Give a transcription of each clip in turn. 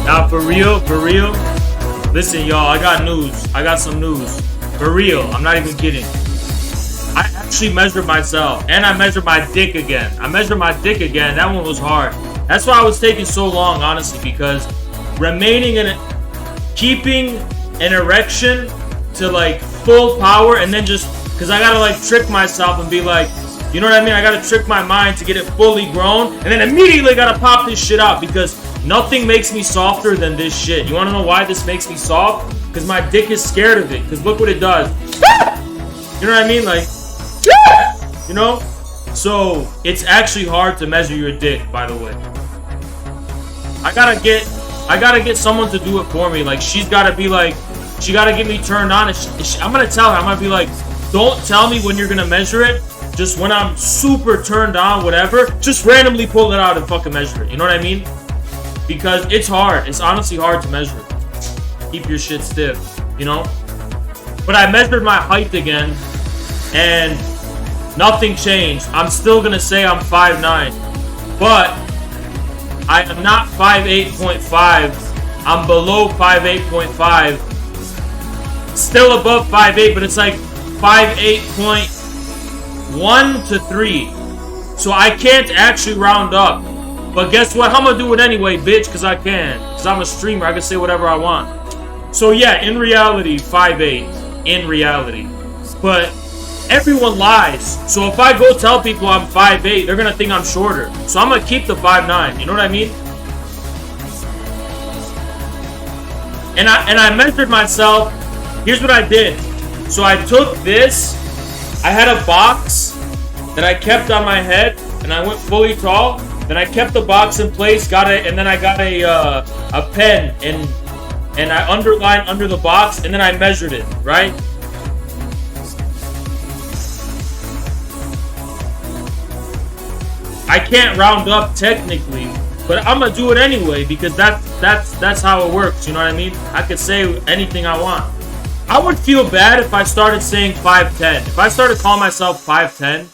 Now, for real, listen, y'all, I got news. I got some news. For real, I'm not even kidding. I actually measured myself, and I measured my dick again. That one was hard. That's why I was taking so long, honestly, because keeping an erection to like full power, and then just, because I gotta like trick myself and be like, you know what I mean? I gotta trick my mind to get it fully grown, and then immediately gotta pop this shit out, because nothing makes me softer than this shit. You wanna know why this makes me soft? Because my dick is scared of it. Because look what it does. You know what I mean? Like, you know? So, it's actually hard to measure your dick, by the way. I gotta get someone to do it for me. Like, she's gotta be like, she gotta get me turned on. I'm gonna tell her, I'm gonna be like, don't tell me when you're gonna measure it. Just when I'm super turned on, whatever, just randomly pull it out and fucking measure it. You know what I mean? Because it's hard. It's honestly hard to measure. Keep your shit stiff, you know? But I measured my height again, and nothing changed. I'm still gonna say I'm 5'9", but I am not 5'8.5". I'm below 5'8.5". Still above 5'8", but it's like 5'8.1 to 3. So I can't actually round up. But guess what? I'm gonna do it anyway, bitch, because I can. Because I'm a streamer. I can say whatever I want. So yeah, in reality, 5'8". In reality. But everyone lies. So if I go tell people I'm 5'8", they're gonna think I'm shorter. So I'm gonna keep the 5'9". You know what I mean? And I measured myself. Here's what I did. So I took this. I had a box that I kept on my head, and I went fully tall. Then I kept the box in place, and then I got a pen, and I underlined under the box, and then I measured it, right? I can't round up technically, but I'm gonna do it anyway because that's how it works. You know what I mean? I could say anything I want. I would feel bad if I started saying 5'10". If I started calling myself 5'10".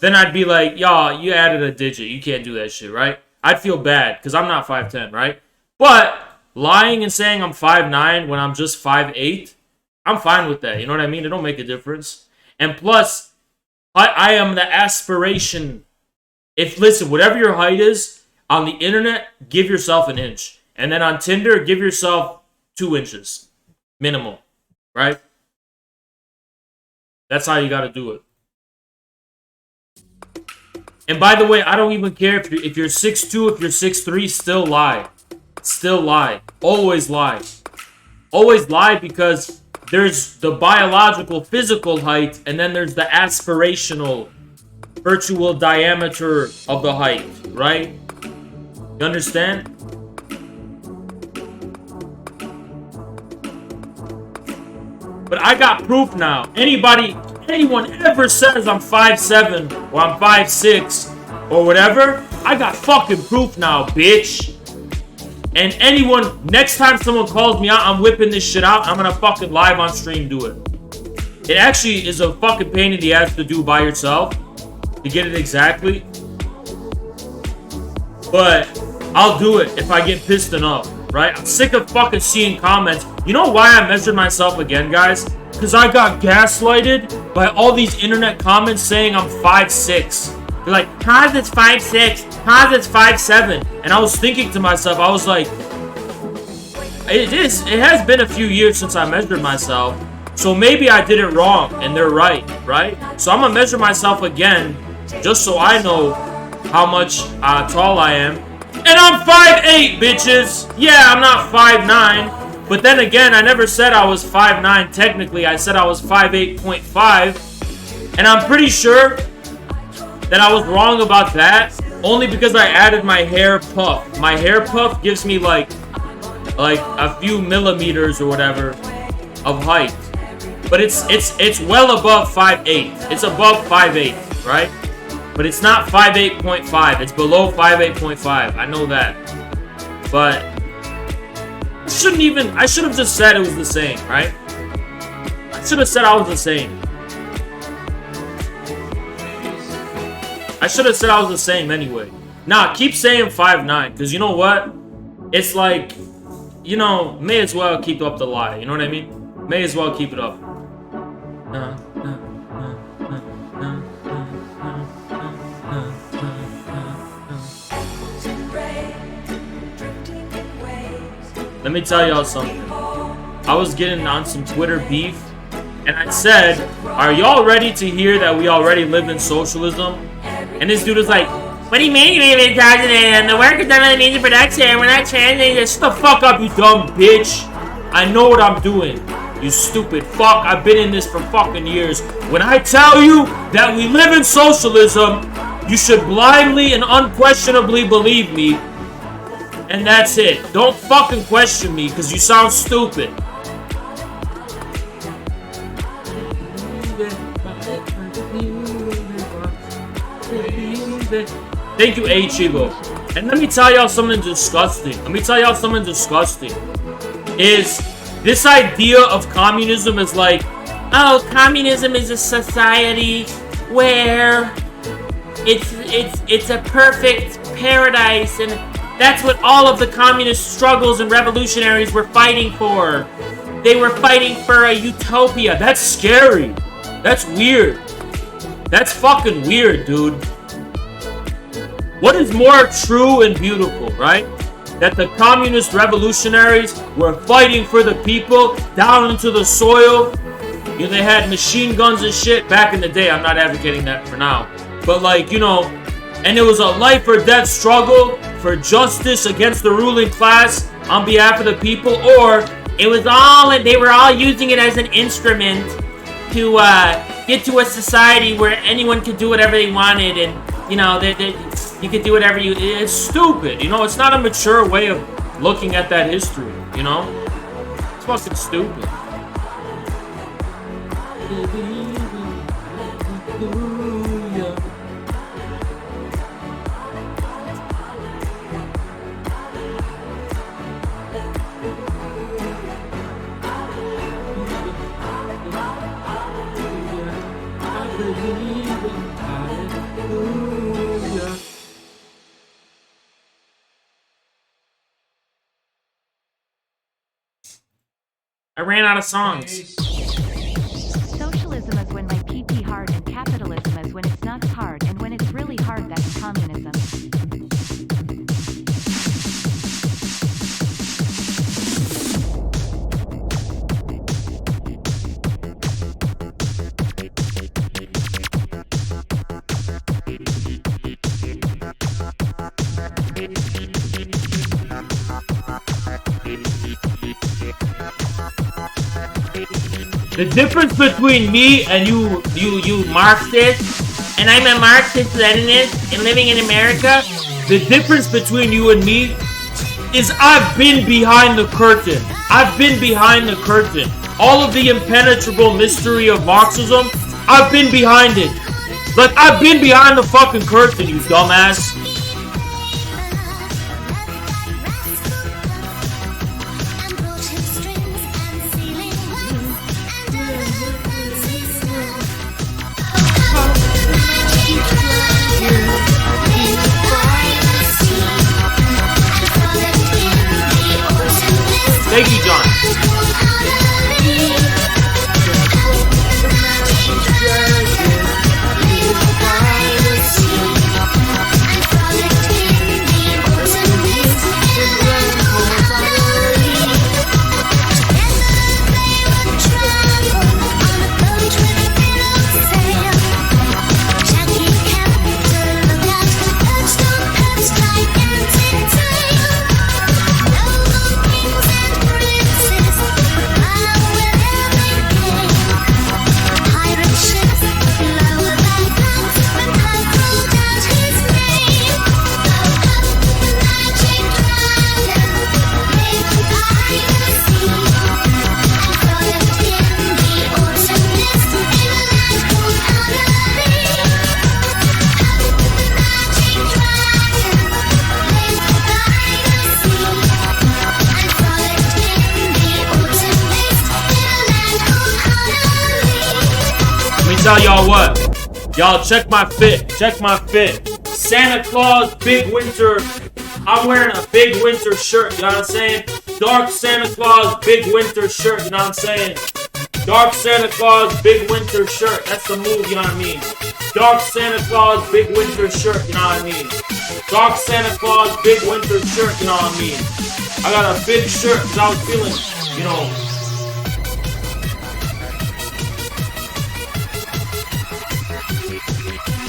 Then I'd be like, y'all, you added a digit. You can't do that shit, right? I'd feel bad because I'm not 5'10", right? But lying and saying I'm 5'9" when I'm just 5'8", I'm fine with that. You know what I mean? It don't make a difference. And plus, I am the aspiration. Listen, whatever your height is, on the internet, give yourself an inch. And then on Tinder, give yourself 2 inches. Minimal. Right? That's how you got to do it. And by the way, I don't even care if you're 6'2", if you're 6'3", still lie. Still lie. Always lie. Always lie because there's the biological, physical height, and then there's the aspirational, virtual diameter of the height, right? You understand? But I got proof now. Anyone ever says I'm 5'7", or I'm 5'6", or whatever, I got fucking proof now, bitch. And anyone, next time someone calls me out, I'm whipping this shit out, I'm gonna fucking live on stream do it. It actually is a fucking pain in the ass to do by yourself, to get it exactly. But I'll do it if I get pissed enough. right? I'm sick of fucking seeing comments. You know why I measured myself again, guys? Because I got gaslighted by all these internet comments saying I'm 5'6". They're like, Haas is 5'6", Haas is 5'7". And I was thinking to myself, I was like, it has been a few years since I measured myself. So maybe I did it wrong, and they're right? So I'm gonna measure myself again, just so I know how much tall I am. And I'm 5'8", bitches! Yeah, I'm not 5'9". But then again, I never said I was 5'9". Technically, I said I was 5'8.5". And I'm pretty sure that I was wrong about that, only because I added my hair puff. My hair puff gives me like a few millimeters or whatever of height. But it's well above 5'8". It's above 5'8", right? But it's not 5'8.5". It's below 5'8.5". I know that. But I should have just said it was the same, right? I should have said I was the same. I should have said I was the same anyway. Nah, keep saying 5'9", because you know what? It's like, you know, may as well keep up the lie. You know what I mean? May as well keep it up. Let me tell y'all something. I was getting on some Twitter beef, and I said, are y'all ready to hear that we already live in socialism? And this dude was like, what do you mean you live in socialism? The workers don't really mean the production. We're not translating. Shut the fuck up, you dumb bitch. I know what I'm doing. You stupid fuck. I've been in this for fucking years. When I tell you that we live in socialism, you should blindly and unquestionably believe me. And that's it. Don't fucking question me, because you sound stupid. Thank you, Chigo. And let me tell y'all something disgusting. Is this idea of communism is like, oh, communism is a society where it's a perfect paradise, and that's what all of the communist struggles and revolutionaries were fighting for. They were fighting for a utopia. That's scary. That's weird. That's fucking weird, dude. What is more true and beautiful, right? That the communist revolutionaries were fighting for the people down into the soil. You know, they had machine guns and shit back in the day. I'm not advocating that for now. But like, you know, and it was a life or death struggle for justice against the ruling class on behalf of the people, or it was all, they were all using it as an instrument to get to a society where anyone could do whatever they wanted, and you know, you could do whatever you. It's stupid, you know. It's not a mature way of looking at that history, you know. It's fucking stupid. I ran out of songs. Socialism is when life PP hard, and capitalism is when it's not hard, and when it's really hard, that's communism. The difference between me and you Marxist, and I'm a Marxist-Leninist and living in America, the difference between you and me is I've been behind the curtain. I've been behind the curtain. All of the impenetrable mystery of Marxism, I've been behind it. Like, I've been behind the fucking curtain, you dumbass. Thank you, John. Tell y'all what, y'all check my fit, Santa Claus big winter. I'm wearing a big winter shirt, you know what I'm saying? Dark Santa Claus big winter shirt, you know what I'm saying? Dark Santa Claus big winter shirt, that's the move, you know what I mean? Dark Santa Claus big winter shirt, you know what I mean? Dark Santa Claus big winter shirt, you know what I mean? I got a big shirt because I was feeling, you know,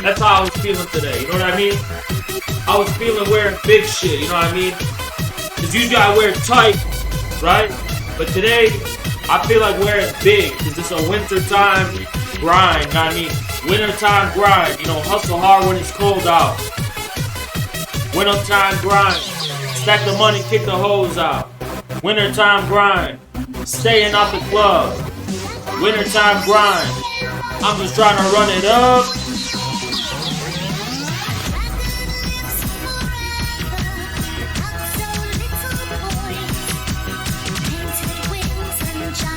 that's how I was feeling today, you know what I mean? I was feeling wearing big shit, you know what I mean? Because usually I wear tight, right? But today, I feel like wearing big because it's a wintertime grind, you know what I mean? Wintertime grind, you know, hustle hard when it's cold out. Wintertime grind, stack the money, kick the hose out. Wintertime grind, staying out the club. Wintertime grind, I'm just trying to run it up.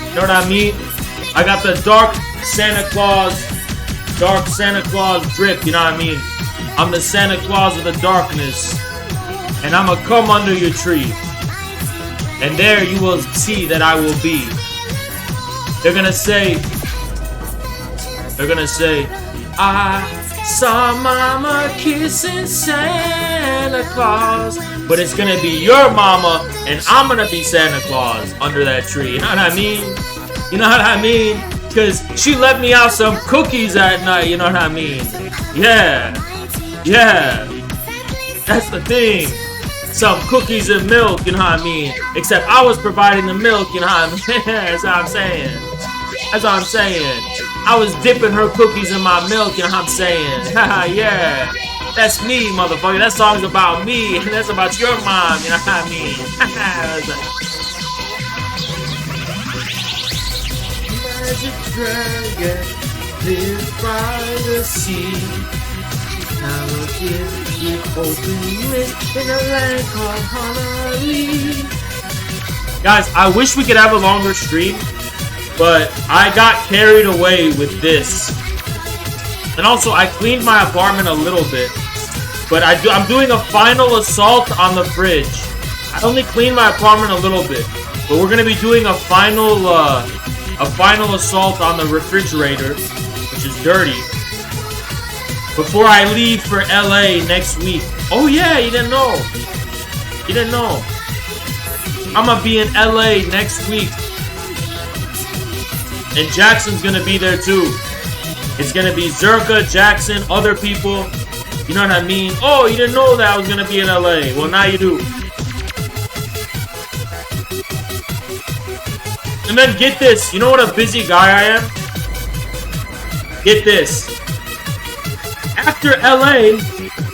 You know what I mean? I got the dark Santa Claus drip, you know what I mean? I'm the Santa Claus of the darkness. And I'ma come under your tree. And there you will see that I will be. They're gonna say, I saw Mama kissing Santa Claus. But it's gonna be your mama, and I'm gonna be Santa Claus under that tree. You know what I mean? You know what I mean? Cause she let me out some cookies at night, you know what I mean? Yeah. That's the thing. Some cookies and milk, you know what I mean? Except I was providing the milk, you know what I mean? That's what I'm saying. I was dipping her cookies in my milk, you know what I'm saying? Yeah. That's me, motherfucker. That song's about me, and that's about your mom, you know what I mean? Magic dragon lives by the sea. Now again, we open in a land called Honolulu. Guys, I wish we could have a longer stream, but I got carried away with this. And also, I cleaned my apartment a little bit. But I'm doing a final assault on the fridge. I only cleaned my apartment a little bit, but we're gonna be doing a final assault on the refrigerator, which is dirty, before I leave for LA next week. Oh yeah, you didn't know. I'm gonna be in LA next week, and Jackson's gonna be there too. It's gonna be Zerka, Jackson, other people. You know what I mean? Oh, you didn't know that I was gonna be in LA. Well, now you do. And then get this. You know what a busy guy I am? Get this. After LA,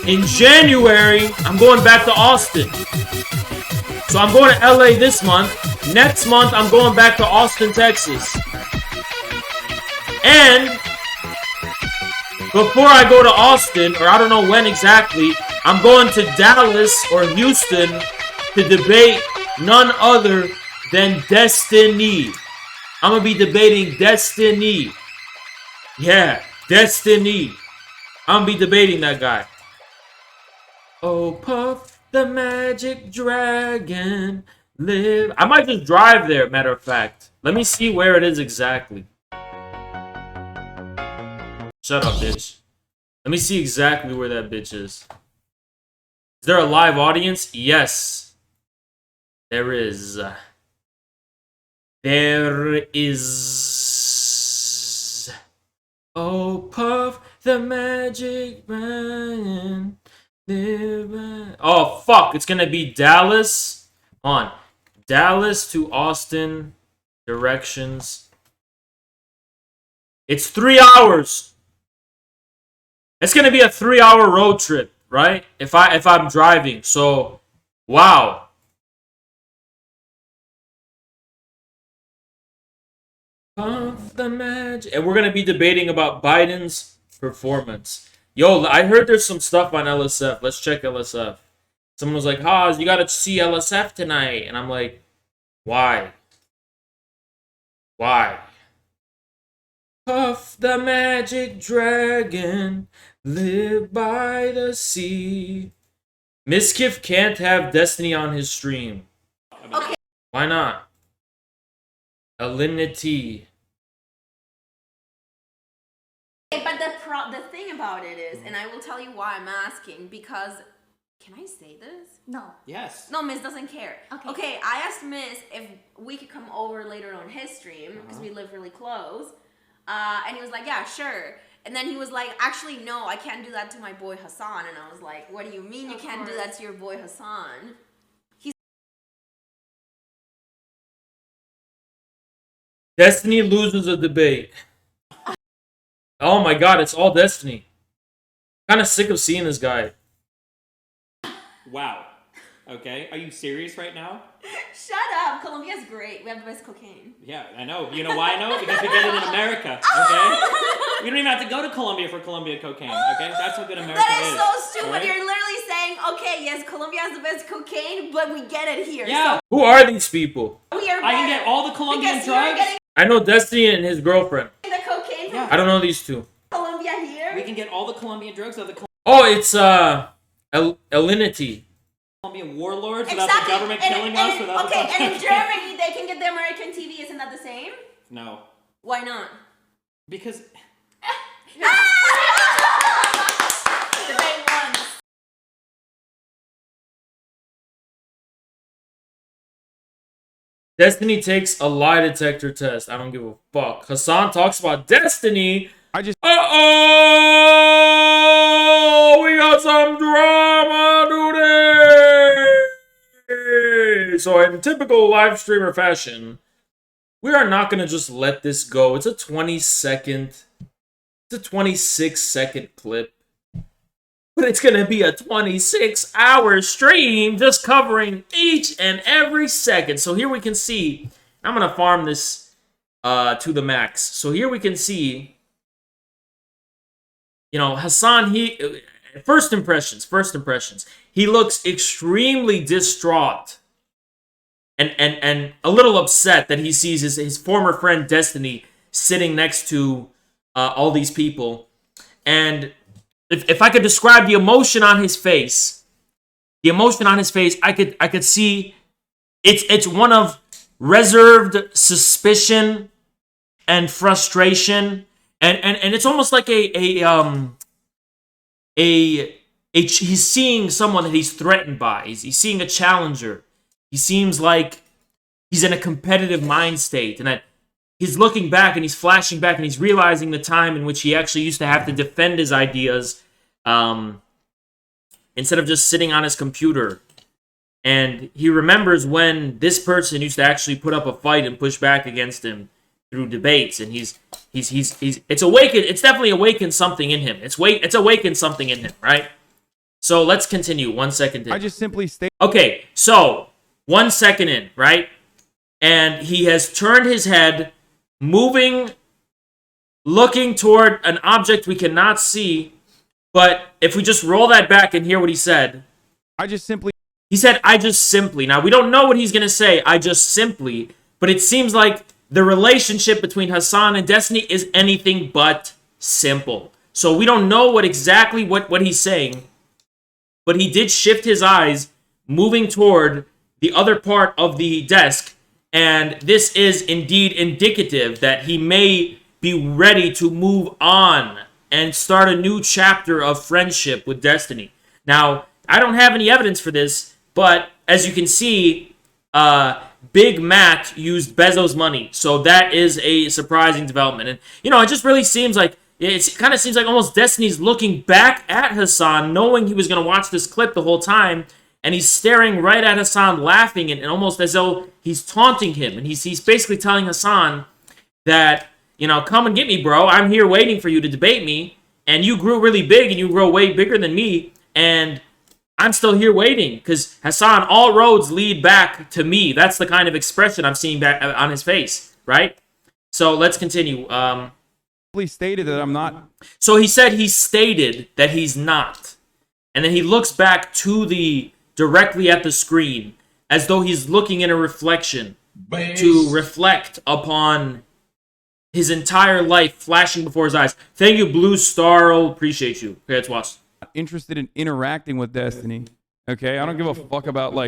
in January, I'm going back to Austin. So I'm going to LA this month. Next month, I'm going back to Austin, Texas. And before I go to Austin, or I don't know when exactly, I'm going to Dallas or Houston to debate none other than Destiny. I'm going to be debating Destiny. Yeah, Destiny. I'm going to be debating that guy. Oh, Puff the Magic Dragon Live. I might just drive there, matter of fact. Let me see where it is exactly. Shut up, bitch. Let me see exactly where that bitch is. Is there a live audience? Yes. There is. There is. Oh, Puff the Magic Man. Oh, fuck. It's gonna be Dallas. On. Dallas to Austin. Directions. It's 3 hours. It's gonna be a 3-hour road trip, right? If I'm driving. So, wow. Of the magic. And we're gonna be debating about Biden's performance. Yo, I heard there's some stuff on LSF. Let's check LSF. Someone was like, Haas, you gotta see LSF tonight. And I'm like, why? Why? Puff the magic dragon, live by the sea. Miskiff can't have Destiny on his stream. Okay. Why not? Alinity. But the thing about it is, and I will tell you why I'm asking, because can I say this? No. Yes. No, Miss doesn't care. Okay. I asked Miss if we could come over later on his stream because we live really close, and he was like, "Yeah, sure." And then he was like, "Actually, no, I can't do that to my boy Hassan." And I was like, "What do you mean you can't do that to your boy Hassan?" Destiny loses a debate. Oh my god, it's all Destiny. Kind of sick of seeing this guy. Wow. Okay. Are you serious right now? Shut up. Colombia's great. We have the best cocaine. Yeah, I know. You know why I know? Because we get it in America. Okay. We don't even have to go to Colombia for Colombia cocaine. Okay. That's how good America That is is. so stupid. right? You're literally saying, okay, yes, Colombia has the best cocaine, but we get it here. Yeah. Who are these people? So we are I can better get all the Colombian because you're drugs. getting I know Destiny and his girlfriend. the cocaine from Yeah. I don't know these two. Colombia here. We can get all the Colombian drugs of the Oh, it's Alinity. Colombian warlords without the government killing us. Without okay, the and in Germany they can get the American TV. Isn't that the same? No, Why not? because Debate one. Destiny takes a lie detector test. I don't give a fuck. Hassan talks about Destiny. Uh-oh! We got some drama today! So in typical live streamer fashion, we are not going to just let this go. It's a 26-second clip. But it's going to be a 26-hour stream just covering each and every second. So here we can see, I'm going to farm this to the max. So here we can see, you know, Hassan, first impressions. He looks extremely distraught and a little upset that he sees his former friend Destiny sitting next to all these people. And if I could describe the emotion on his face, I could see it's one of reserved suspicion and frustration. And it's almost like he's seeing someone that he's threatened by. He's seeing a challenger. He seems like he's in a competitive mind state, and that he's looking back and he's flashing back and he's realizing the time in which he actually used to have to defend his ideas instead of just sitting on his computer. And he remembers when this person used to actually put up a fight and push back against him through debates, and it's definitely awakened something in him. It's awakened something in him, right? So let's continue. 1 second in. I just simply state. Okay, so 1 second in, right? And he has turned his head, looking toward an object we cannot see. But if we just roll that back and hear what he said. He said, I just simply. Now, we don't know what he's going to say, I just simply. But it seems like the relationship between Hassan and Destiny is anything but simple. So we don't know what he's saying. But he did shift his eyes, moving toward the other part of the desk, and this is indeed indicative that he may be ready to move on and start a new chapter of friendship with Destiny. Now, I don't have any evidence for this, but as you can see, Big Matt used Bezos' money, so that is a surprising development. And it just really seems like it kind of seems like almost Destiny's looking back at Hassan, knowing he was going to watch this clip the whole time, and he's staring right at Hassan, laughing, and almost as though he's taunting him, and he's basically telling Hassan that, come and get me, bro. I'm here waiting for you to debate me, and you grew really big, and you grow way bigger than me, and I'm still here waiting, because Hassan, all roads lead back to me. That's the kind of expression I'm seeing back on his face, right? So let's continue. Stated that I'm not. So he stated that he's not. And then he looks back directly at the screen, as though he's looking in a reflection to reflect upon his entire life flashing before his eyes. Thank you, Blue Starl. Appreciate you. Okay, let's watch. Interested in interacting with Destiny. Okay, I don't give a fuck about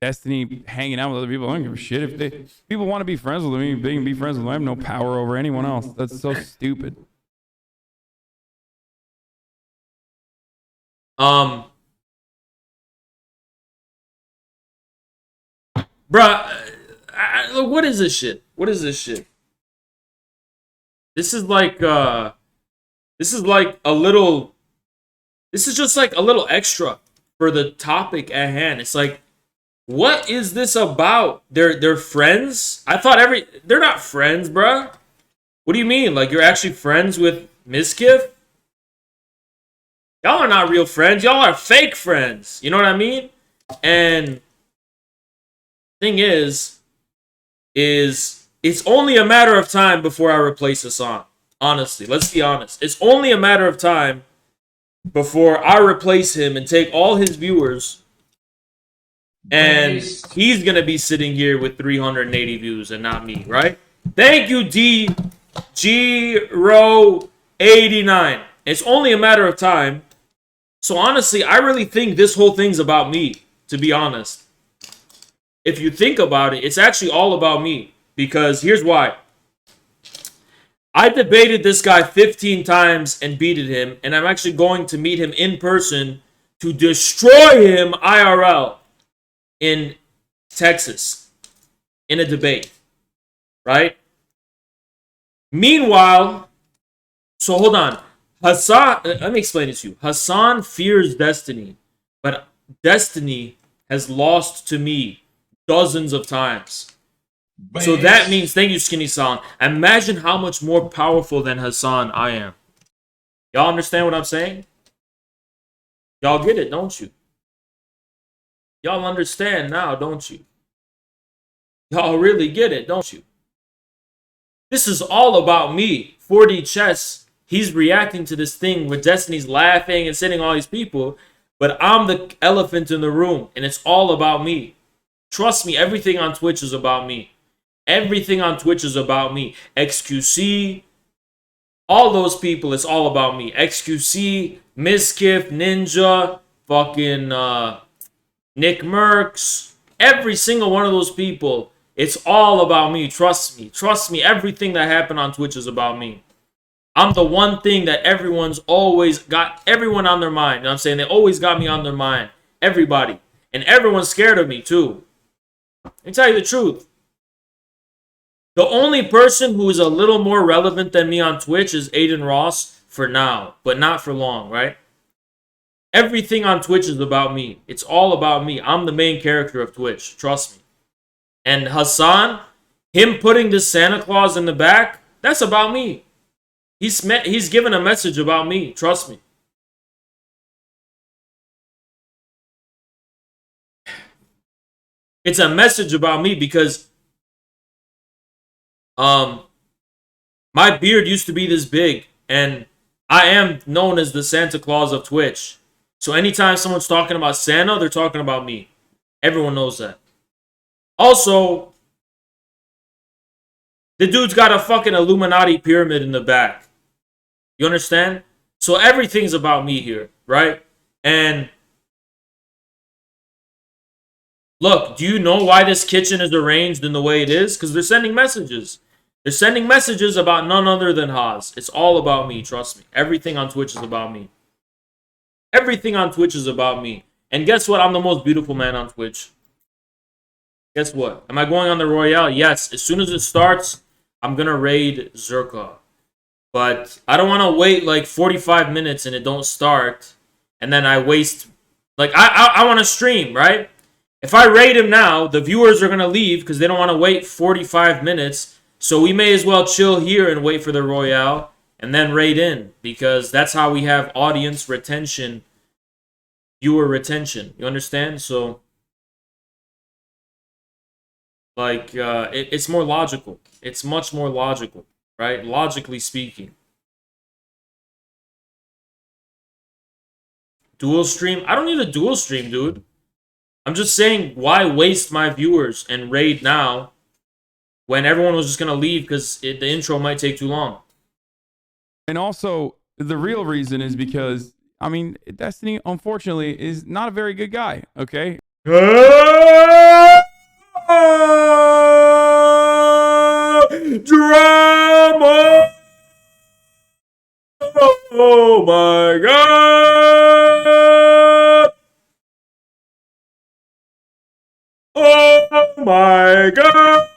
Destiny hanging out with other people. I don't give a shit if people want to be friends with me. They can be friends with me. I have no power over anyone else. That's so stupid. Bruh, what is this shit? What is this shit? This is like a little. This is just like a little extra for the topic at hand. It's like, what is this about? They're friends? I thought they're not friends, bruh. What do you mean? Like, you're actually friends with Miskiff? Y'all are not real friends. Y'all are fake friends. You know what I mean? And thing is it's only a matter of time before I replace Hassan. Honestly, let's be honest. It's only a matter of time before I replace him and take all his viewers, and he's gonna be sitting here with 380 views and not me, right? Thank you, DG89. It's only a matter of time. So honestly, I really think this whole thing's about me, to be honest. If you think about it, it's actually all about me. Because here's why. I debated this guy 15 times and beated him, and I'm actually going to meet him in person to destroy him IRL in Texas in a debate, right? Meanwhile, so hold on. Hassan, let me explain it to you. Hassan fears Destiny, but Destiny has lost to me dozens of times. So that means, thank you, Skinny Song. Imagine how much more powerful than Hassan I am. Y'all understand what I'm saying? Y'all get it, don't you? Y'all understand now, don't you? Y'all really get it, don't you? This is all about me. 4D Chess, he's reacting to this thing where Destiny's laughing and sending all these people, but I'm the elephant in the room, and it's all about me. Trust me, everything on Twitch is about me. Everything on Twitch is about me. XQC, all those people, it's all about me. XQC, Miskiff, Ninja, fucking Nick Merckx, every single one of those people, it's all about me. Trust me. Trust me, everything that happened on Twitch is about me. I'm the one thing that everyone's always got everyone on their mind. You know what I'm saying? They always got me on their mind. Everybody. And everyone's scared of me, too. Let me tell you the truth. The only person who is a little more relevant than me on Twitch is Aiden Ross for now, but not for long, right? Everything on Twitch is about me. It's all about me. I'm the main character of Twitch. Trust me. And Hassan, him putting this Santa Claus in the back, that's about me. He's given a message about me. Trust me. It's a message about me because my beard used to be this big, and I am known as the Santa Claus of Twitch. So anytime someone's talking about Santa, they're talking about me. Everyone knows that. Also, the dude's got a fucking Illuminati pyramid in the back. You understand? So everything's about me here, right? And Look, do you know why this kitchen is arranged in the way it is? Because they're sending messages. They're sending messages about none other than Haas. It's all about me, trust me. Everything on Twitch is about me. Everything on Twitch is about me. And guess what? I'm the most beautiful man on Twitch. Guess what? Am I going on the Royale? Yes. As soon as it starts, I'm going to raid Zerka. But I don't want to wait like 45 minutes and it don't start. And then I waste... Like, I want to stream, right? If I raid him now, the viewers are going to leave because they don't want to wait 45 minutes. So we may as well chill here and wait for the Royale and then raid in. Because that's how we have audience retention, viewer retention. You understand? So... Like, it's more logical. It's much more logical, right? Logically speaking. Dual stream? I don't need a dual stream, dude. I'm just saying, why waste my viewers and raid now when everyone was just going to leave because the intro might take too long? And also, the real reason is because, I mean, Destiny, unfortunately, is not a very good guy, okay? Drama! Oh my god! Oh my god!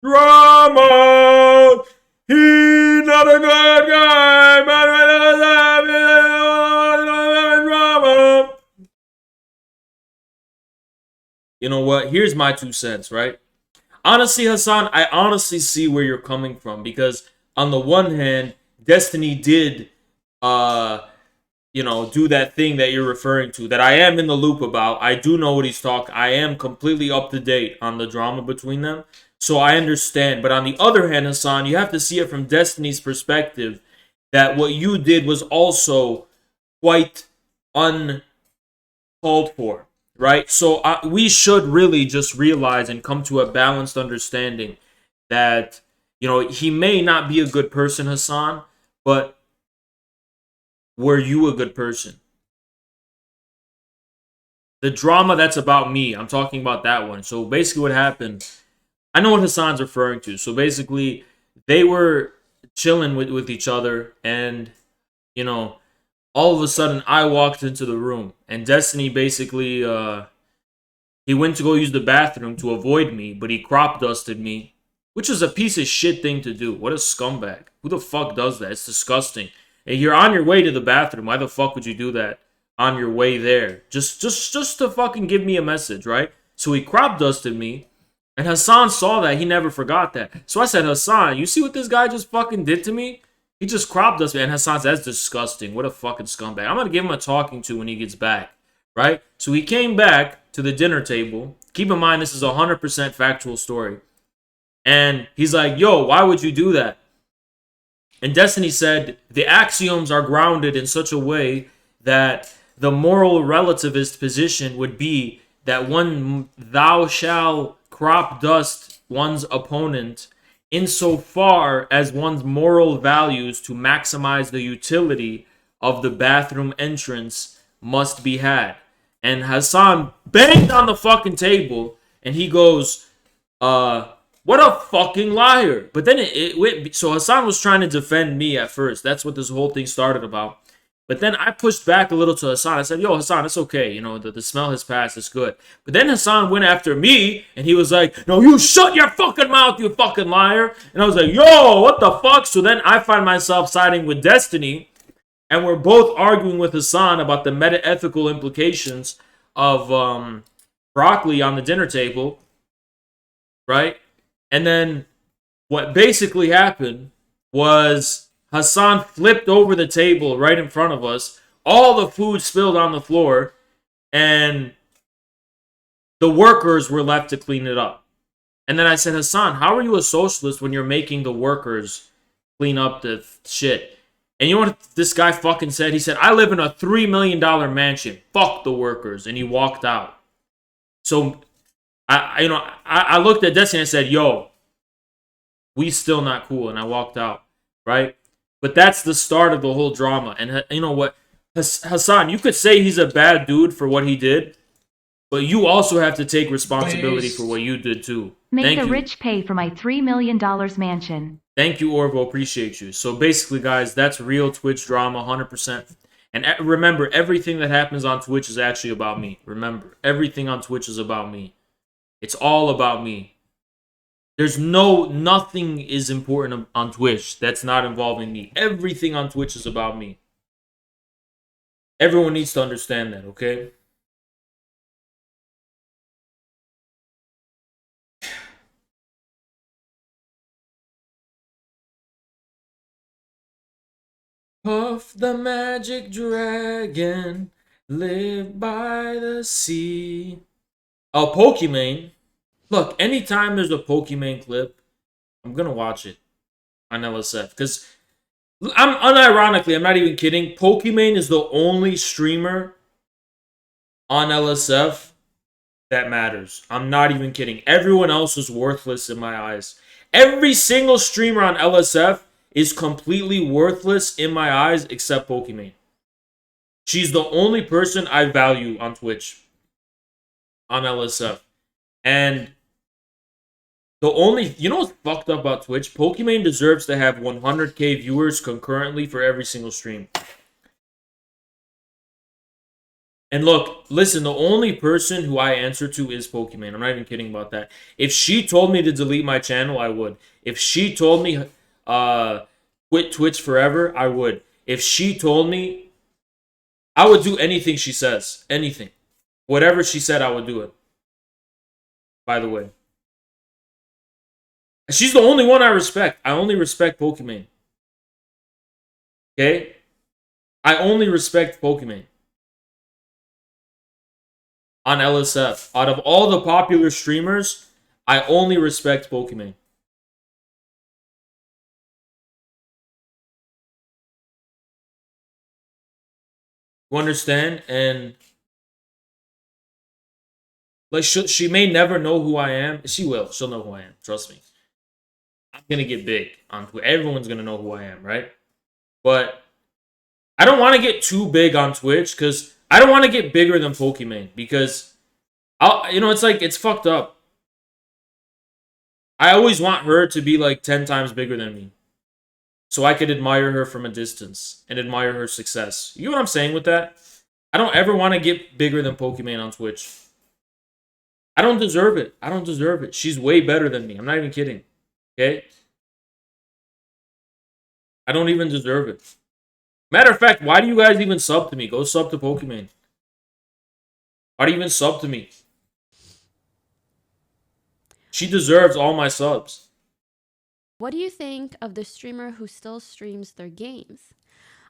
Drama! He's not a good guy, but drama! You know what? Here's my 2 cents, right? Honestly, Hassan, I honestly see where you're coming from because on the one hand, Destiny did, do that thing that you're referring to that I am in the loop about. I do know what he's talking. I am completely up to date on the drama between them, so I understand. But on the other hand, Hassan, you have to see it from Destiny's perspective that what you did was also quite uncalled for. Right? So we should really just realize and come to a balanced understanding that, he may not be a good person, Hassan, but were you a good person? The drama that's about me, I'm talking about that one. So basically what happened, I know what Hassan's referring to. So basically they were chilling with each other and, all of a sudden, I walked into the room, and Destiny basically, he went to go use the bathroom to avoid me, but he crop dusted me, which is a piece of shit thing to do. What a scumbag. Who the fuck does that? It's disgusting. And you're on your way to the bathroom. Why the fuck would you do that on your way there? Just to fucking give me a message, right? So he crop dusted me, and Hassan saw that. He never forgot that. So I said, Hassan, you see what this guy just fucking did to me? He just cropped us, man. Hassan said, that's disgusting. What a fucking scumbag. I'm going to give him a talking to when he gets back, right? So he came back to the dinner table. Keep in mind, this is a 100% factual story. And he's like, yo, why would you do that? And Destiny said, the axioms are grounded in such a way that the moral relativist position would be that thou shall crop dust one's opponent insofar as one's moral values to maximize the utility of the bathroom entrance must be had. And Hassan banged on the fucking table and he goes, what a fucking liar. But then it went, so Hassan was trying to defend me at first. That's what this whole thing started about. But then I pushed back a little to Hassan. I said, yo, Hassan, it's okay. The smell has passed. It's good. But then Hassan went after me, and he was like, no, you shut your fucking mouth, you fucking liar. And I was like, yo, what the fuck? So then I find myself siding with Destiny, and we're both arguing with Hassan about the meta-ethical implications of broccoli on the dinner table, right? And then what basically happened was Hassan flipped over the table right in front of us. All the food spilled on the floor, and the workers were left to clean it up. And then I said, Hassan, how are you a socialist when you're making the workers clean up the shit? And you know what this guy fucking said? He said, I live in a $3 million mansion. Fuck the workers. And he walked out. So, I looked at Destiny and I said, yo, we still not cool. And I walked out, right? But that's the start of the whole drama. And you know what? Hassan, you could say he's a bad dude for what he did. But you also have to take responsibility for what you did too. Make Thank the you. rich pay for my $3 million mansion. Thank you, Orvo. Appreciate you. So basically, guys, that's real Twitch drama, 100%. And remember, everything that happens on Twitch is actually about me. Remember, everything on Twitch is about me. It's all about me. There's nothing is important on Twitch that's not involving me. Everything on Twitch is about me. Everyone needs to understand that, okay? Puff the magic dragon, live by the sea. Oh, Pokimane. Look, anytime there's a Pokimane clip, I'm gonna watch it on LSF. Because I'm unironically, I'm not even kidding. Pokimane is the only streamer on LSF that matters. I'm not even kidding. Everyone else is worthless in my eyes. Every single streamer on LSF is completely worthless in my eyes except Pokimane. She's the only person I value on Twitch on LSF. And the only, you know what's fucked up about Twitch? Pokimane deserves to have 100k viewers concurrently for every single stream. And look, listen, the only person who I answer to is Pokimane. I'm not even kidding about that. If she told me to delete my channel, I would. If she told me quit Twitch forever, I would. If she told me, I would do anything she says. Anything. Whatever she said, I would do it. By the way. She's the only one I respect. I only respect Pokimane. Okay? I only respect Pokimane. On LSF. Out of all the popular streamers, I only respect Pokimane. You understand? And like she may never know who I am. She will. She'll know who I am. Trust me. I'm gonna get big on Twitch. Everyone's gonna know who I am, right? But I don't want to get too big on Twitch because I don't want to get bigger than Pokimane because it's like it's fucked up. I always want her to be like 10 times bigger than me. So I could admire her from a distance and admire her success. You know what I'm saying with that? I don't ever want to get bigger than Pokimane on Twitch. I don't deserve it. I don't deserve it. She's way better than me. I'm not even kidding. Okay? I don't even deserve it. Matter of fact, why do you guys even sub to me? Go sub to Pokimane. Why do you even sub to me? She deserves all my subs. What do you think of the streamer who still streams their games?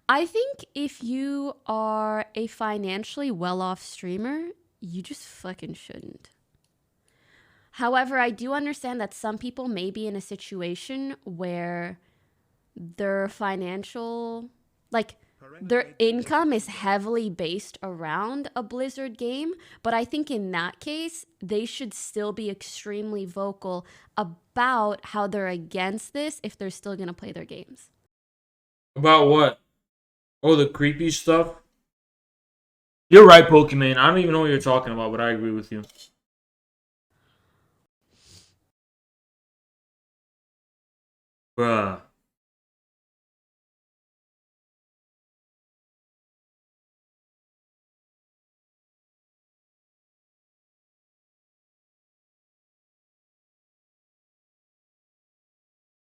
I think if you are a financially well-off streamer, you just fucking shouldn't. However, I do understand that some people may be in a situation where their financial, like, their income is heavily based around a Blizzard game, but I think in that case, they should still be extremely vocal about how they're against this if they're still going to play their games. About what? Oh, the creepy stuff? You're right, Pokimane. I don't even know what you're talking about, but I agree with you. Bruh.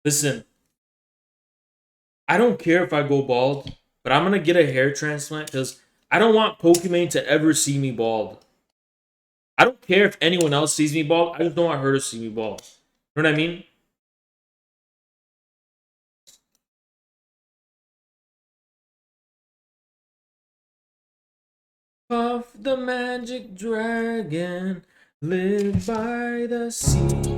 Listen, I don't care if I go bald, but I'm gonna get a hair transplant because I don't want Pokimane to ever see me bald. I don't care if anyone else sees me bald. I just don't want her to see me bald. You know what I mean? Puff the magic dragon, live by the sea.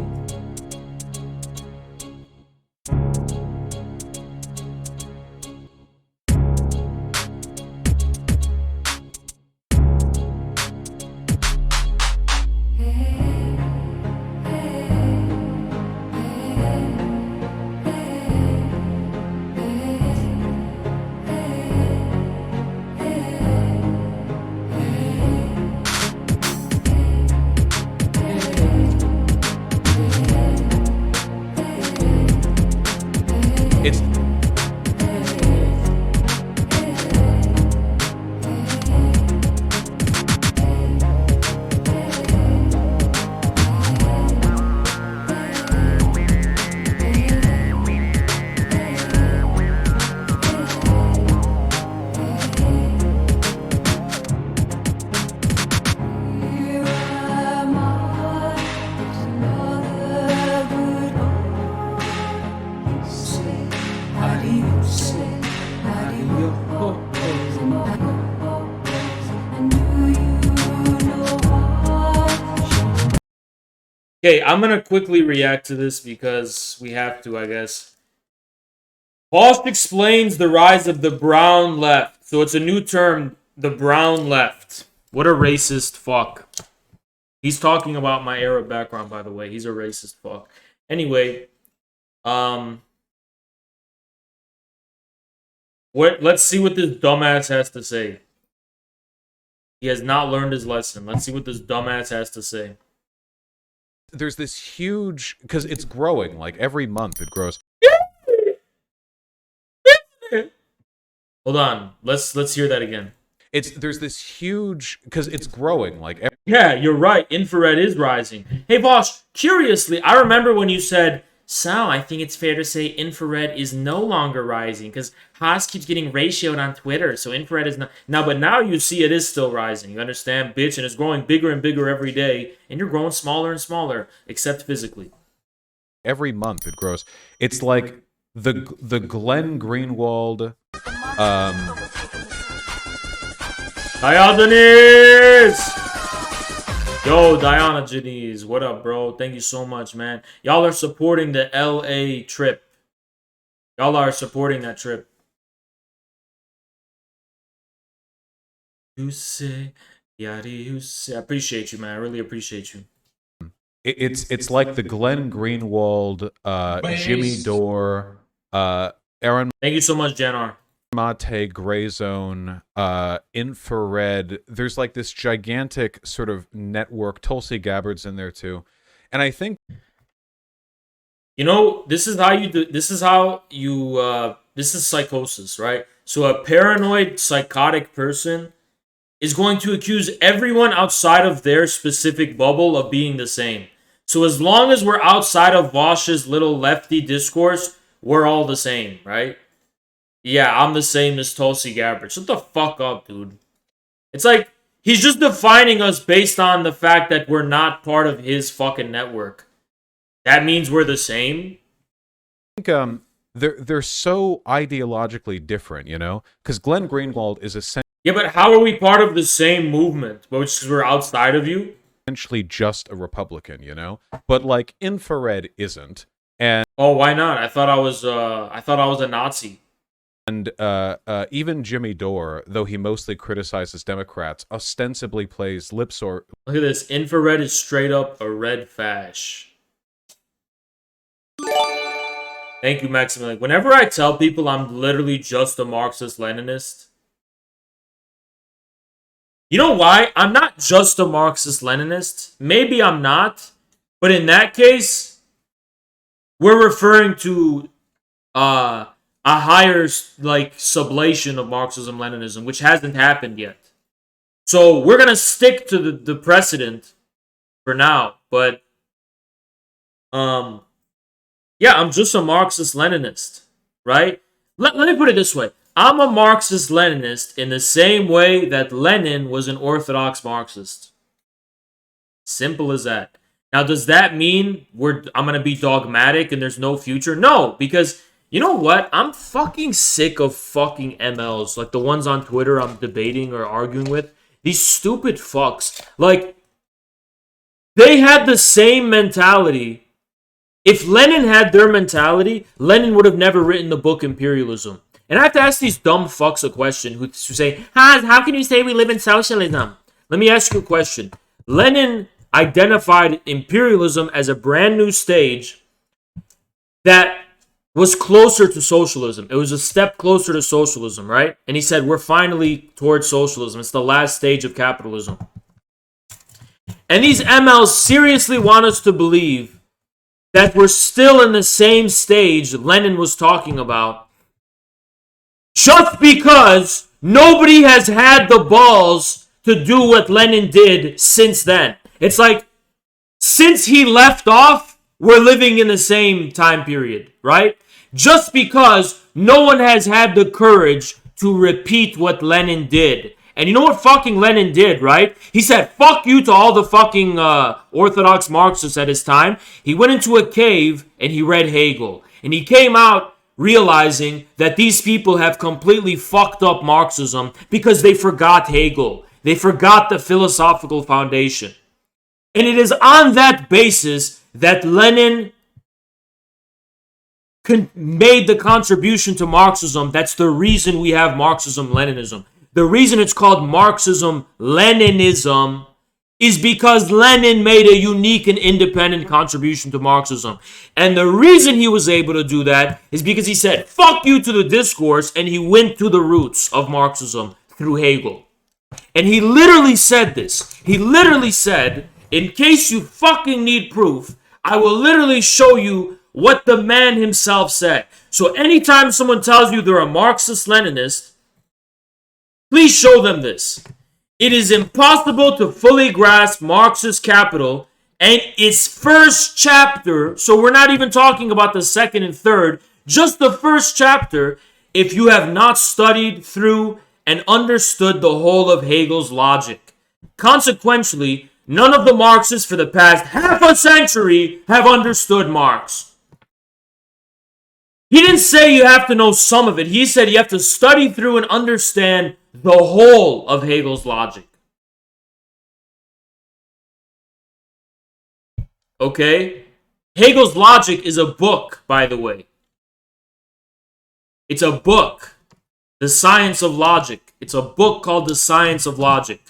Okay, I'm gonna quickly react to this because we have to, I guess. Faust explains the rise of the brown left. So it's a new term, the brown left. What a racist fuck. He's talking about my Arab background, by the way. He's a racist fuck. Anyway, let's see what this dumbass has to say. He has not learned his lesson. Let's see what this dumbass has to say. There's this huge, because it's growing, like every month it grows. Hold on. Let's hear that again. There's this huge, because it's growing, like Yeah, you're right. Infrared is rising. Hey, boss, curiously, I remember when you said, so I think it's fair to say infrared is no longer rising because Haas keeps getting ratioed on Twitter, so infrared is not. But now you see it is still rising. You understand, bitch? And it's growing bigger and bigger every day, and you're growing smaller and smaller, except physically. every month it grows. It's like the Glenn Greenwald, Diogenes! Yo, Diogenes, what up, bro? Thank you so much, man. Y'all are supporting the LA trip. Y'all are supporting that trip. You say, yadi, you say. I appreciate you, man. I really appreciate you. it's like the Glenn Greenwald, Jimmy Dore, Aaron Thank you so much, Janar. Mate, Gray Zone, Infrared. There's like this gigantic sort of network. Tulsi Gabbard's in there too, and I think You know, this is how you do. This is how you. This is psychosis, right? So a paranoid, psychotic person is going to accuse everyone outside of their specific bubble of being the same. So as long as we're outside of Vosh's little lefty discourse, we're all the same, right? Yeah, I'm the same as Tulsi Gabbard. Shut the fuck up, dude. It's like, he's just defining us based on the fact that we're not part of his fucking network. That means we're the same? they're so ideologically different, you know? Because Glenn Greenwald is Yeah, but how are we part of the same movement? Which is we're outside of you? essentially just a Republican, you know? But like Infrared isn't. And Oh, why not? I thought I was a Nazi. even Jimmy Dore, though he mostly criticizes Democrats, ostensibly plays lip service. Look at this. Infrared is straight up a red fash. Thank you, Maximilian. Whenever I tell people I'm literally just a Marxist-Leninist, you know why? I'm not just a Marxist-Leninist. Maybe I'm not. But in that case, we're referring to a higher like sublation of Marxism-Leninism, which hasn't happened yet. So we're going to stick to the precedent for now. But, yeah, I'm just a Marxist-Leninist, right? Let me put it this way. I'm a Marxist-Leninist in the same way that Lenin was an Orthodox Marxist. Simple as that. Now, does that mean I'm going to be dogmatic and there's no future? No, because you know what? I'm fucking sick of fucking MLs, like the ones on Twitter I'm debating or arguing with. These stupid fucks. Like, they had the same mentality. If Lenin had their mentality, Lenin would have never written the book Imperialism. And I have to ask these dumb fucks a question who say, how can you say we live in socialism? Let me ask you a question. Lenin identified imperialism as a brand new stage that was closer to socialism. It was a step closer to socialism, right? And he said, we're finally towards socialism. It's the last stage of capitalism. And these MLs seriously want us to believe that we're still in the same stage Lenin was talking about, just because nobody has had the balls to do what Lenin did since then. It's like, since he left off, we're living in the same time period, right? Just because no one has had the courage to repeat what Lenin did. And you know what fucking Lenin did, right? He said, fuck you to all the fucking Orthodox Marxists at his time. He went into a cave and he read Hegel. And he came out realizing that these people have completely fucked up Marxism because they forgot Hegel. They forgot the philosophical foundation. And it is on that basis that Lenin made the contribution to Marxism. That's the reason we have Marxism-Leninism. The reason it's called Marxism-Leninism is because Lenin made a unique and independent contribution to Marxism. And the reason he was able to do that is because he said, fuck you to the discourse, and he went to the roots of Marxism through Hegel. And he literally said this. He literally said, in case you fucking need proof, I will literally show you what the man himself said. So anytime someone tells you they're a Marxist-Leninist, please show them this. It is impossible to fully grasp Marxist capital and its first chapter, so we're not even talking about the second and third, just the first chapter, if you have not studied through and understood the whole of Hegel's logic. Consequently, none of the Marxists for the past half a century have understood Marx. He didn't say you have to know some of it. He said you have to study through and understand the whole of Hegel's logic. Okay? Hegel's logic is a book, by the way. It's a book. The Science of Logic. It's a book called The Science of Logic.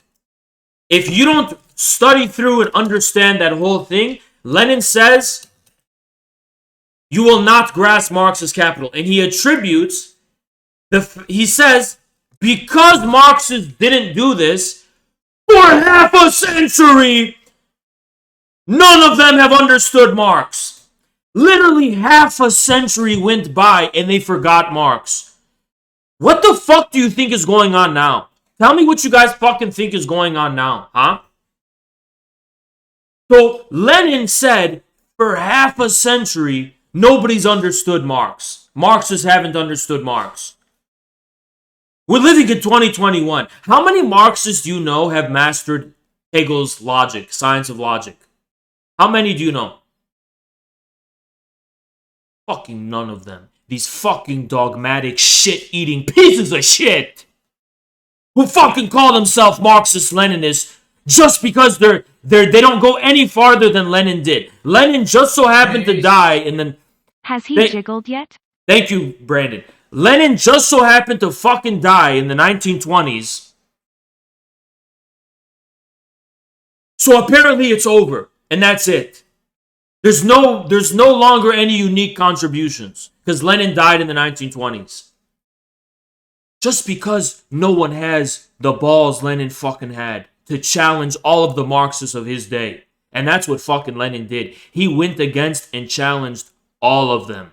If you don't study through and understand that whole thing, Lenin says you will not grasp Marxist capital. And he attributes, he says, because Marxists didn't do this, for half a century, none of them have understood Marx. Literally half a century went by and they forgot Marx. What the fuck do you think is going on now? Tell me what you guys fucking think is going on now, huh? So Lenin said, for half a century, nobody's understood Marx. Marxists haven't understood Marx. We're living in 2021. How many Marxists do you know have mastered Hegel's logic, science of logic? How many do you know? Fucking none of them. These fucking dogmatic shit-eating pieces of shit who fucking call themselves Marxist-Leninists just because they don't go any farther than Lenin did. Lenin just so happened to die in the... Has he jiggled yet? Thank you, Brandon. Lenin just so happened to fucking die in the 1920s. So apparently it's over, and that's it. There's no longer any unique contributions because Lenin died in the 1920s. Just because no one has the balls Lenin fucking had to challenge all of the Marxists of his day. And that's what fucking Lenin did. He went against and challenged all of them.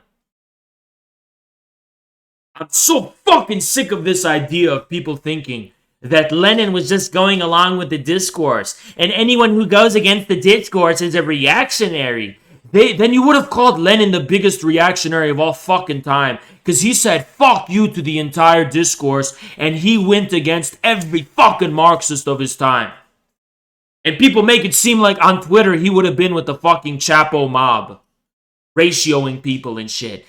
I'm so fucking sick of this idea of people thinking that Lenin was just going along with the discourse, and anyone who goes against the discourse is a reactionary. Then you would have called Lenin the biggest reactionary of all fucking time, because he said fuck you to the entire discourse, and he went against every fucking Marxist of his time. And people make it seem like on Twitter he would have been with the fucking Chapo mob, ratioing people and shit.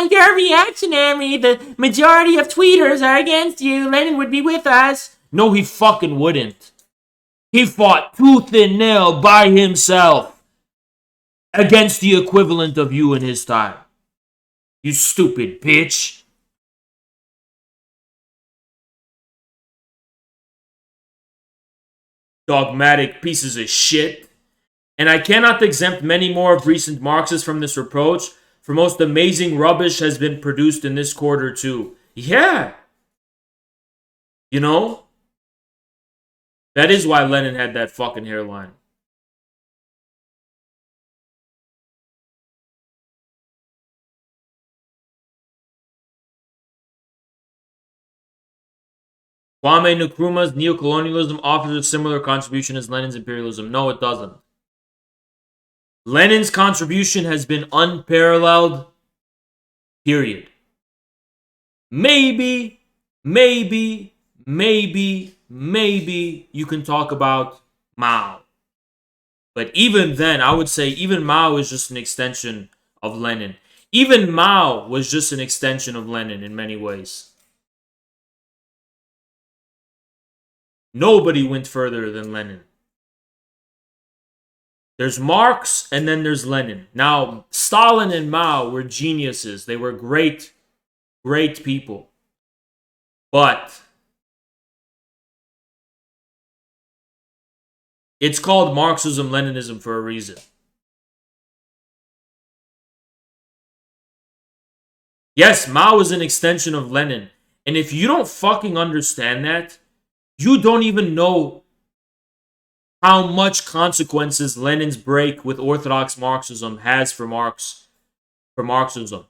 You're a reactionary. The majority of tweeters are against you. Lenin would be with us. No, he fucking wouldn't. He fought tooth and nail by himself against the equivalent of you in his time. You stupid bitch. Dogmatic pieces of shit. And I cannot exempt many more of recent Marxists from this reproach, for most amazing rubbish has been produced in this quarter too. Yeah. You know? That is why Lenin had that fucking hairline. Kwame Nkrumah's neocolonialism offers a similar contribution as Lenin's imperialism. No, it doesn't. Lenin's contribution has been unparalleled, period. Maybe you can talk about Mao. But even then, I would say even Mao is just an extension of Lenin. Even Mao was just an extension of Lenin in many ways. Nobody went further than Lenin. There's Marx and then there's Lenin. Now, Stalin and Mao were geniuses. They were great, great people. But it's called Marxism-Leninism for a reason. Yes, Mao is an extension of Lenin. And if you don't fucking understand that, you don't even know how much consequences Lenin's break with Orthodox Marxism has for Marxism.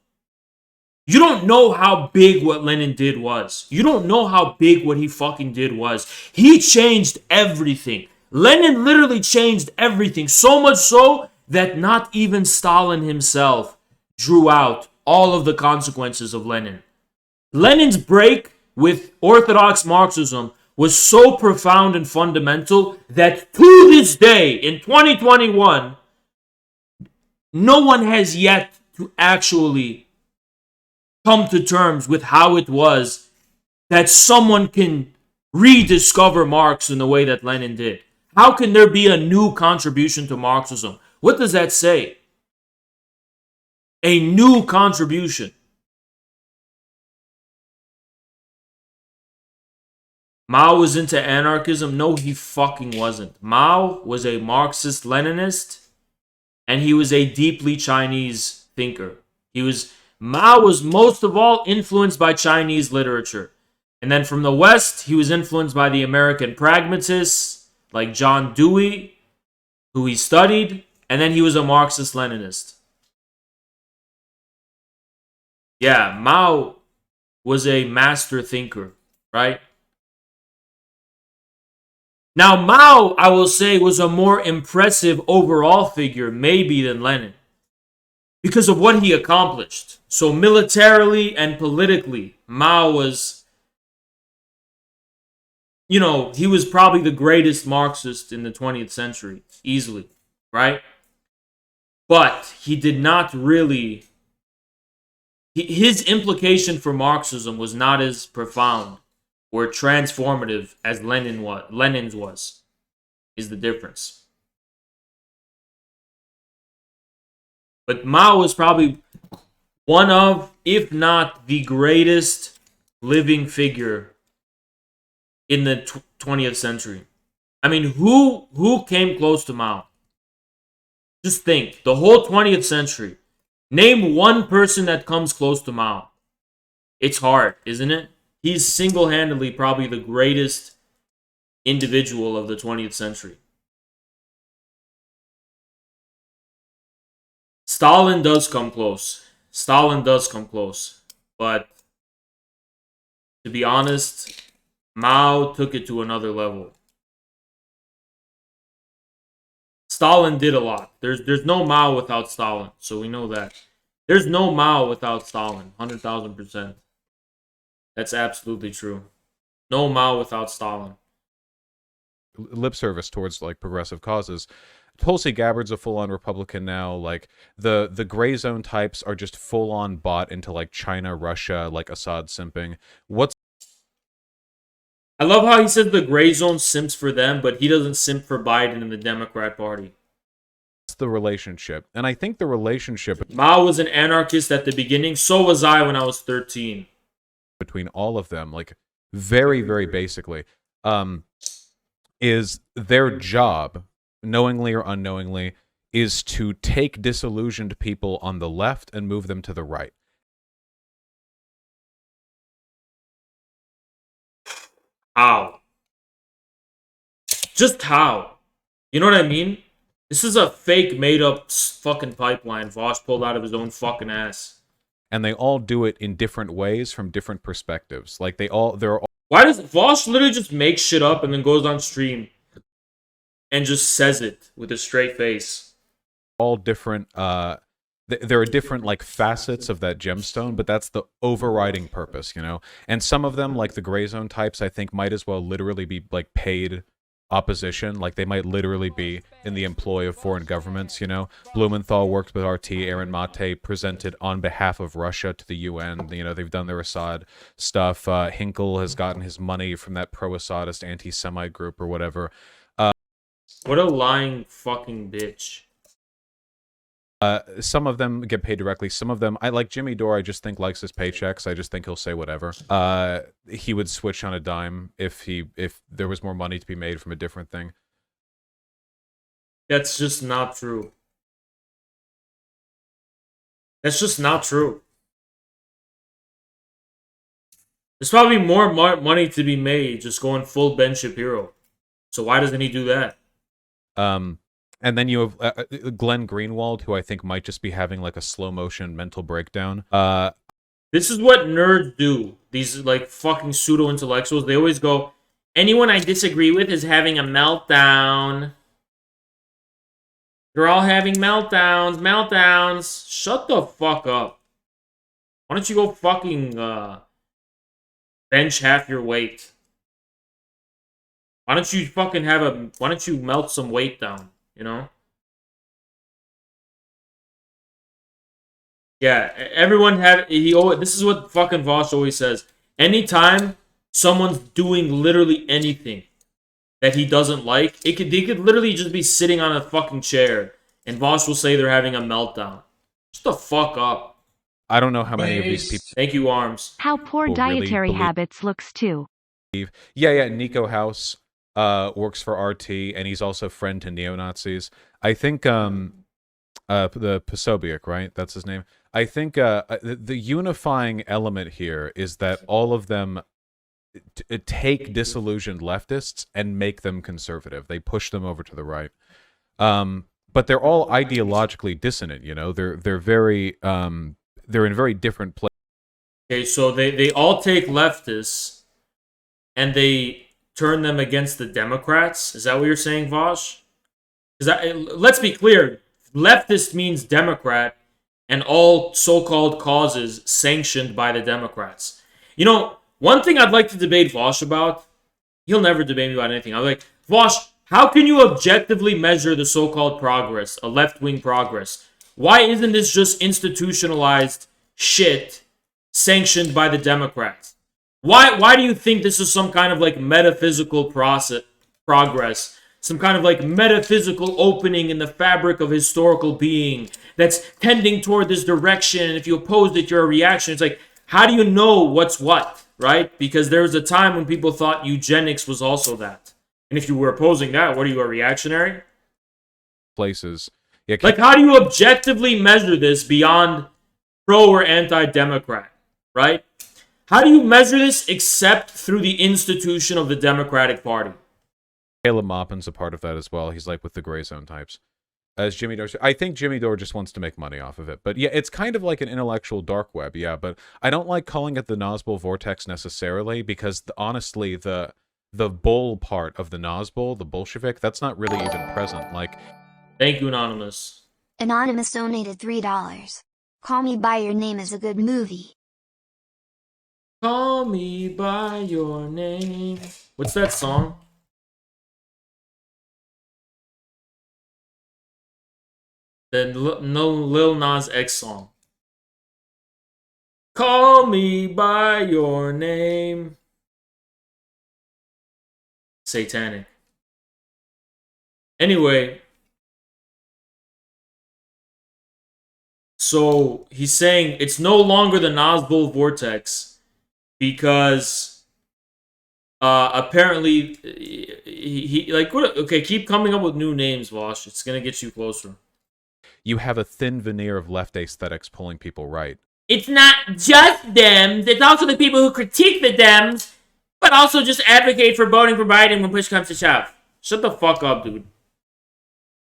You don't know how big what Lenin did was. You don't know how big what he fucking did was. He changed everything. Lenin literally changed everything. So much so that not even Stalin himself drew out all of the consequences of Lenin. Lenin's break with Orthodox Marxism was so profound and fundamental that to this day, in 2021, no one has yet to actually come to terms with how it was that someone can rediscover Marx in the way that Lenin did. How can there be a new contribution to Marxism? What does that say? A new contribution. Mao was into anarchism? No, he fucking wasn't. Mao was a Marxist-Leninist, and he was a deeply Chinese thinker. Mao was most of all influenced by Chinese literature. And then from the West, he was influenced by the American pragmatists like John Dewey, who he studied, and then he was a Marxist-Leninist. Yeah, Mao was a master thinker, right? Now, Mao, I will say, was a more impressive overall figure, maybe, than Lenin, because of what he accomplished. So militarily and politically, Mao was, he was probably the greatest Marxist in the 20th century, easily, right? But he did not really, his implication for Marxism was not as profound or transformative as Lenin's was, is the difference. But Mao was probably one of, if not the greatest living figure in the 20th century. I mean, who came close to Mao? Just think, the whole 20th century. Name one person that comes close to Mao. It's hard, isn't it? He's single-handedly probably the greatest individual of the 20th century. Stalin does come close. But to be honest, Mao took it to another level. Stalin did a lot. There's no Mao without Stalin, so we know that. There's no Mao without Stalin, 100,000%. That's absolutely true. No Mao without Stalin. Lip service towards like progressive causes. Tulsi Gabbard's a full-on Republican now. Like the gray zone types are just full-on bought into like China, Russia, like Assad simping. I love how he said the gray zone simps for them, but he doesn't simp for Biden and the Democrat Party. That's the relationship. And I think the relationship Mao was an anarchist at the beginning. So was I when I was 13. Between all of them, like very, very basically, is their job, knowingly or unknowingly, is to take disillusioned people on the left and move them to the right. How? Just how? You know what I mean? This is a fake, made-up fucking pipeline Vosh pulled out of his own fucking ass. And they all do it in different ways from different perspectives. Like they're all. Why does Vosh literally just make shit up and then goes on stream and just says it with a straight face? All different. There are different like facets of that gemstone, but that's the overriding purpose, And some of them, like the gray zone types, I think might as well literally be like paid opposition. Like they might literally be in the employ of foreign governments. Blumenthal worked with RT. Aaron Mate presented on behalf of Russia to the UN. They've done their Assad stuff. Hinkle has gotten his money from that pro-Assadist anti-Semite group or whatever. What a lying fucking bitch. Some of them get paid directly. Some of them, I like Jimmy Dore. I just think likes his paychecks. I just think he'll say whatever. He would switch on a dime if there was more money to be made from a different thing. That's just not true. That's just not true. There's probably more money to be made just going full Ben Shapiro. So why doesn't he do that? And then you have Glenn Greenwald, who I think might just be having like a slow motion mental breakdown. This is what nerds do. These like fucking pseudo intellectuals. They always go, anyone I disagree with is having a meltdown. They're all having meltdowns. Shut the fuck up. Why don't you go fucking bench half your weight? Why don't you fucking why don't you melt some weight down, you know? Yeah, everyone this is what fucking Vosh always says. Anytime someone's doing literally anything that he doesn't like, they could literally just be sitting on a fucking chair and Vosh will say they're having a meltdown. Shut the fuck up. I don't know how many of these people. Thank you, Arms. How poor Will really dietary believe- habits looks too. Yeah. Nico House works for RT, and he's also friend to neo-Nazis. I think the Posobiec, right? That's his name. I think the unifying element here is that all of them take disillusioned leftists and make them conservative. They push them over to the right. But they're all ideologically dissonant, you know? They're very they're in very different places. Okay, so they all take leftists and they turn them against the Democrats. Is that what you're saying, Vosh? Let's be clear. Leftist means Democrat and all so-called causes sanctioned by the Democrats. You know, one thing I'd like to debate Vosh about, he'll never debate me about anything. I'm like, Vosh, how can you objectively measure the so-called progress, a left-wing progress? Why isn't this just institutionalized shit sanctioned by the Democrats? Why do you think this is some kind of like metaphysical progress? Some kind of like metaphysical opening in the fabric of historical being that's tending toward this direction, and if you oppose it, you're a reaction. It's like, how do you know what's what, right? Because there was a time when people thought eugenics was also that. And if you were opposing that, what are you, a reactionary? Places. Yeah, like, how do you objectively measure this beyond pro or anti-Democrat, right? How do you measure this except through the institution of the Democratic Party? Caleb Maupin's a part of that as well. He's like with the gray zone types. As Jimmy Dore, I think Jimmy Dore just wants to make money off of it. But yeah, it's kind of like an intellectual dark web, yeah. But I don't like calling it the Nazbol vortex necessarily because honestly, the bull part of the Nazbol, the Bolshevik, that's not really even present. Like, thank you, Anonymous. Anonymous donated $3. Call Me By Your Name is a good movie. Call me by your name. What's that song? The Lil Nas X song. Call me by your name. Satanic. Anyway. So he's saying it's no longer the Nazbol vortex because apparently he like what? Okay, keep coming up with new names, Vosh. It's gonna get you closer. You have a thin veneer of left aesthetics pulling people right. It's not just Dems. It's also the people who critique the Dems, but also just advocate for voting for Biden when push comes to shove. Shut the fuck up, dude.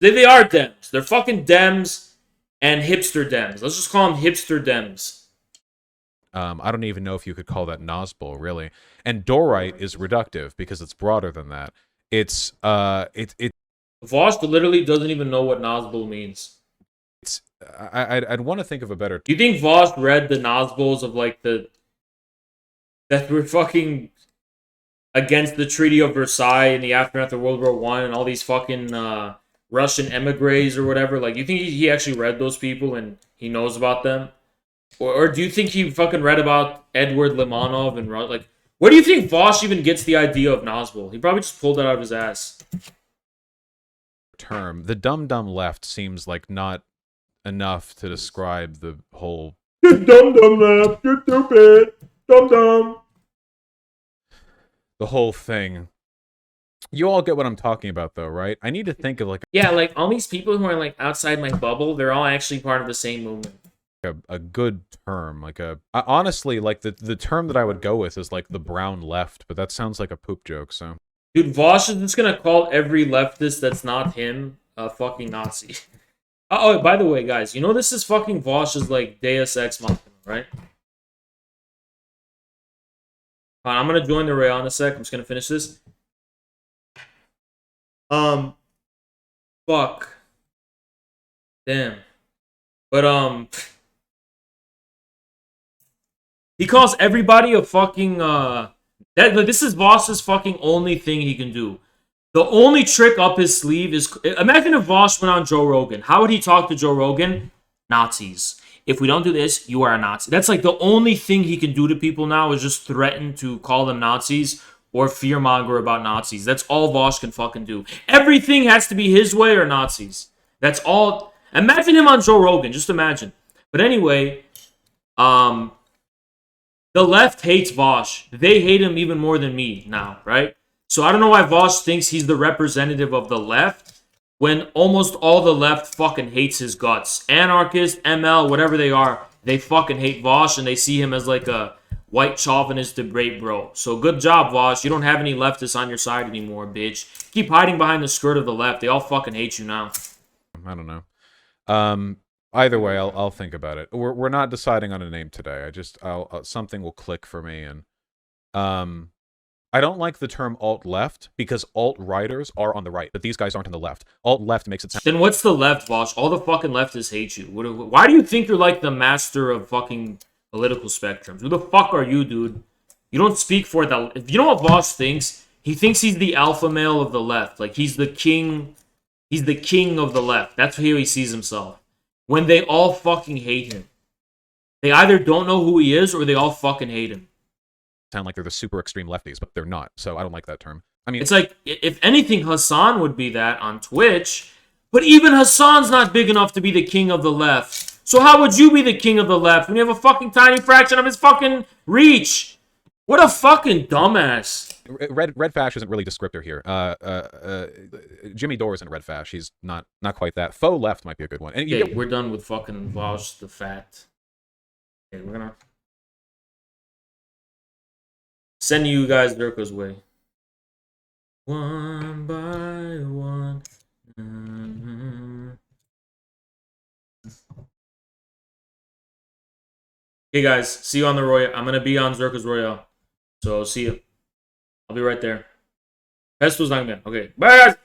They are Dems. They're fucking Dems and hipster Dems. Let's just call them hipster Dems. I don't even know if you could call that Nazbol, really. And Dorite is reductive because it's broader than that. It's Vosh literally doesn't even know what Nazbol means. I'd want to think of a better. Do you think Voss read the Nazbols of like that were fucking against the Treaty of Versailles in the aftermath of World War I and all these fucking Russian emigres or whatever? Like, you think he actually read those people and he knows about them, or do you think he fucking read about Edward Limonov and like? Where do you think Voss even gets the idea of Nazbol? He probably just pulled that out of his ass. term. The dumb left seems like not enough to describe the whole. You're dumb left. You're stupid. Dumb. The whole thing. You all get what I'm talking about, though, right? I need to think of like Yeah, like all these people who are like outside my bubble, they're all actually part of the same movement. a good term, honestly, like the term that I would go with is like the brown left, but that sounds like a poop joke. So, Dude, Vosh is just gonna call every leftist that's not him a fucking Nazi. Oh, by the way, guys, you know this is fucking Vosh's like Deus Ex Machina, right? I'm gonna join the rail in a sec. I'm just gonna finish this. Fuck. Damn. But he calls everybody a fucking this is Voss's fucking only thing he can do. The only trick up his sleeve is, imagine if Voss went on Joe Rogan. How would he talk to Joe Rogan? Nazis. If we don't do this, you are a Nazi. That's like the only thing he can do to people now is just threaten to call them Nazis or fearmonger about Nazis. That's all Voss can fucking do. Everything has to be his way or Nazis. That's all. Imagine him on Joe Rogan. Just imagine. But anyway, the left hates Voss. They hate him even more than me now, right? So I don't know why Voss thinks he's the representative of the left when almost all the left fucking hates his guts. Anarchist, ML, whatever they are, they fucking hate Voss and they see him as like a white chauvinist debate bro. So good job, Voss. You don't have any leftists on your side anymore, bitch. Keep hiding behind the skirt of the left. They all fucking hate you now. I don't know. Either way, I'll think about it. We're not deciding on a name today. Something will click for me, and I don't like the term alt-left because alt-righters are on the right, but these guys aren't on the left. Alt-left makes it sound... Then what's the left, Voss? All the fucking leftists hate you. Why do you think you're like the master of fucking political spectrums? Who the fuck are you, dude? You don't speak for the... You know what Voss thinks? He thinks he's the alpha male of the left. Like, he's the king... He's the king of the left. That's how he sees himself. When they all fucking hate him. They either don't know who he is or they all fucking hate him. Sound like they're the super extreme lefties, but they're not. So I don't like that term. I mean, it's like, if anything, Hassan would be that on Twitch. But even Hassan's not big enough to be the king of the left. So how would you be the king of the left when you have a fucking tiny fraction of his fucking reach? What a fucking dumbass. Red Fash isn't really descriptor here. Jimmy Dore isn't Red Fash. He's not quite that. Faux left might be a good one. And Okay, we're done with fucking Vosh the Fat. Okay, we're gonna send you guys Durko's way. One by one. Okay, guys, see you on the Royale. I'm gonna be on Zerka's Royale. So, see you. I'll be right there. Pesto's not gonna be on. Okay, bye, guys!